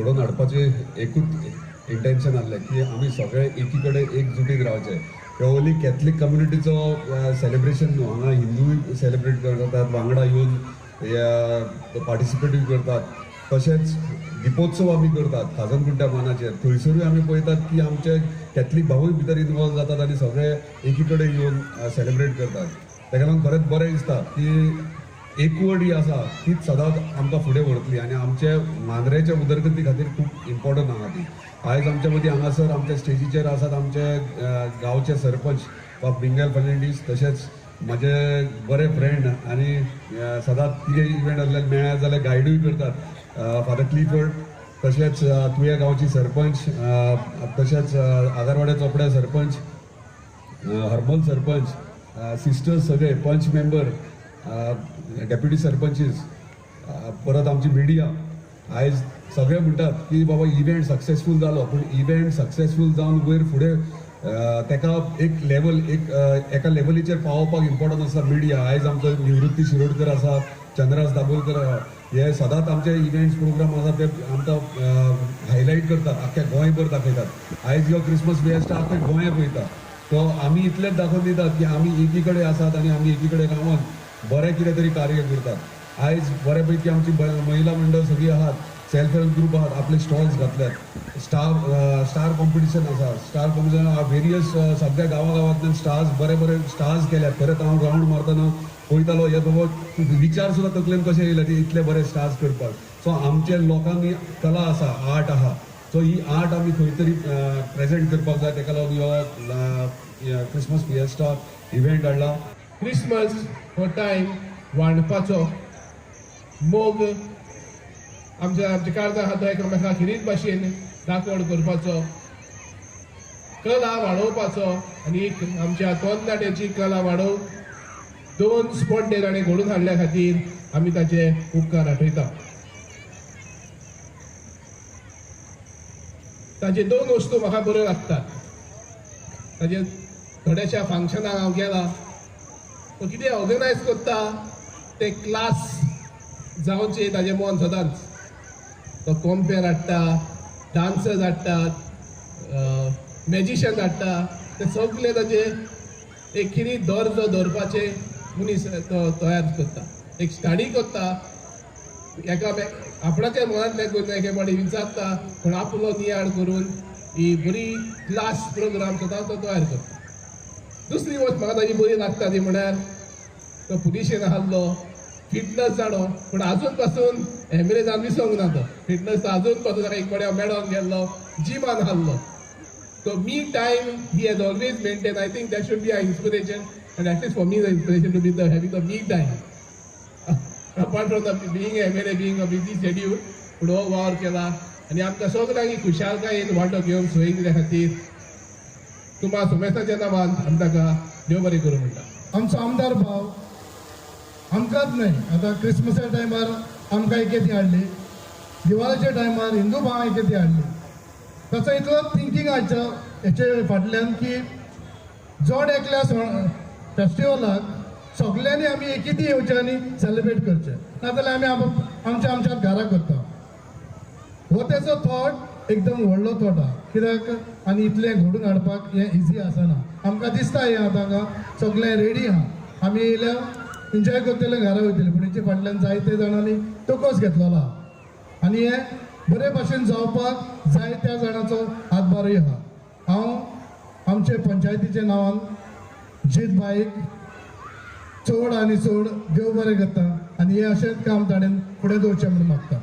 घडोवन हाडपाचें एकूच इंटेंशन आसलें की आमी सगळे एकी कडेन एकजुटीत रावचे. हे ओन्ली कॅथलीक कम्युनिटीचो सेलिब्रेशन न्हू, हांगा हिंदूय सेलिब्रेट करतात, वांगडा येवन पार्टिसिपेटूय करतात. तशेंच दिपोत्सव आमी करतात खाजनकुंट्या मानाचेर, थंयसरूय आमी पळयतात की आमचे कॅथलीक भावूय भितर इनवॉल्व जातात आनी सगळे एकी कडेन येवन सेलिब्रेट करतात. ताका लागून खरेंच बरें दिसता की एकवट ही आसा तीच सदांच आमकां फुडें व्हरतली आनी आमचे मांद्रेच्या उदरगती खातीर खूब इम्पॉर्टंट आहा ती. आयज आमच्या मदीं हांगासर आमच्या स्टेजीचेर आसात आमचे गांवचे सरपंच वा बिंगल फर्नांडीस, तशेंच म्हजे बरे फ्रेंड आनी सदांच कितें इव्हेंट आसल्यार मेळ्ळ्यार जाल्यार गायडूय करतात फादर क्लिफर्ड, तशेंच तुवें गांवची सरपंच, तशेंच आगारवाड्या चोपड्या सरपंच, हरमल सरपंच, सिस्टर्स सगळे, पंच मेंबर, डेप्युटी सरपंचीस, परत आमची मिडिया. आयज सगळे म्हणटात की बाबा इव्हेंट सक्सेसफूल जालो, पूण इव्हेंट सक्सेसफूल जावन वयर फुडें ताका एक लेवल एका लेवलीचेर पावोवपाक इम्पॉर्टंट आसा मिडिया. आयज आमचो निवृत्ती शिरोडकर आसा, चंद्रास दाबोलकर आहा, हे सदांच आमचे इव्हेंट्स प्रोग्राम आसा ते आमकां हायलायट करतात, आख्ख्या गोंयभर दाखयतात. आयज ह्यो क्रिसमस फिएस्ट आख्खे गोंय पळयता. तो आमी इतलेंच दाखोवन दितात की आमी एकी कडेन आसात आनी आमी एकी कडेन रावन बरें कितें तरी कार्य करतात. आयज बऱ्यापैकी आमची महिला मंडळ सगळीं आहात, सेल्फ हेल्प ग्रुप आहात, आपले स्टॉल्स घातल्यात. स्टार कॉम्पिटिशन आसा, स्टार कॉम्पिटिशन वेरियस सगळ्या गांवांतल्यान स्टार्स बरे स्टार्स केल्यात. खरेंच हांव रावंड मारतना पळयतालो हे बाबा विचार सुद्दां तकलेन कशें येयले ती इतले बरे स्टार्स करपाक. सो आमच्या लोकांनी कला आसा, आर्ट आहा, सो ही आर्ट आमी खंय तरी प्रेजेंट करपाक जाय. ताका लागून हो क्रिसमस फिएस्टा इव्हेंट हाडला. क्रिसमस हो टायम वांडपाचो मोग आमचे काळजा आहा तो एकामेका खिरीत भाशेन दाखोवड करपाचो, कला वाडोवपाचो आनी आमच्या तरणाट्याची कला वाडोवंक 2 स्पॉट डे ताणें घडोवन हाडल्या खातीर आमी ताचे उपकार आठयता. ताचे 2 वस्तू म्हाका बऱ्यो लागतात. ताचे थोड्याशा फंक्शनाक हांव गेला, तो कितें ऑर्गनायज करता ते क्लास जावचे ताजें मन सदांच. तो कॉम्पेर हाडटा, डान्सर्स हाडटात, मॅजिशियन हाडटा, ते सगळे ताजे एक कितें दर्जो धरपाचे मनीस तो तयार करता, एक स्टडी करता, आपणाच्या मनांतले करून एकेपाटी विचारता, पूण आपलो नियाळ करून ही बरी क्लास प्रोग्राम सदांच तो तयार करता. दुसरी गोष्ट म्हाका ताजी बरी लागता ती म्हळ्यार तो पुलिशेन आहलो, फिटनस जाणो, पूण आजून पासून एमरेजान विसरूंक ना. तो फिटनस आजून पासून ताका एक कडेन मेळोन गेल्लो, जिमान आहलो. So me time he has always maintained. I think that should be our inspiration, and at least for me the inspiration to be having the me time. Apart from the being a MLA, being a busy schedule, पुढो वावर केला आनी आमकां सगळ्यांक खुशालकायेन वांटो घेवंक सोय दिल्या खातीर तुम्हा सुमेशाच्या नांवान आमी ताका देव बरें करूं म्हणटा. आमचो आमदार भाव आमकांच न्हय, आतां क्रिसमसा टायमार आमकां एकेती हाडली, दिवाळेच्या टायमार हिंदू भाव एकेती हाडली. ताचो इतलो थिंकींग हेचे फाटल्यान की जड एकल्या फेस्टिवलाक सगळ्यांनी आमी एकेती येवचे आनी सेलिब्रेट करचे, नाजाल्यार आमी आमच्या घरा करता. हो तेचो थॉट एकदम व्हडलो थॉट आहा. कित्याक आनी इतलें घडोवन हाडपाक हें इजी आसना. आमकां दिसता हें आतां हांगा सगळें रेडी आहा, आमी येयल्यार एन्जॉय करतले घरा वयतले, पूण हेचे फाटल्यान जायते जाणांनी टोकोस घेतलेलो आहा आनी हें बरे भाशेन जावपाक जाय त्या जाणांचो हातभारय आहा. हांव आमचे पंचायतीच्या नांवान जीत बाईक चड आनी चड देव बरें करता आनी हें अशेंच काम ताणें फुडें दवरचें म्हणून मागता.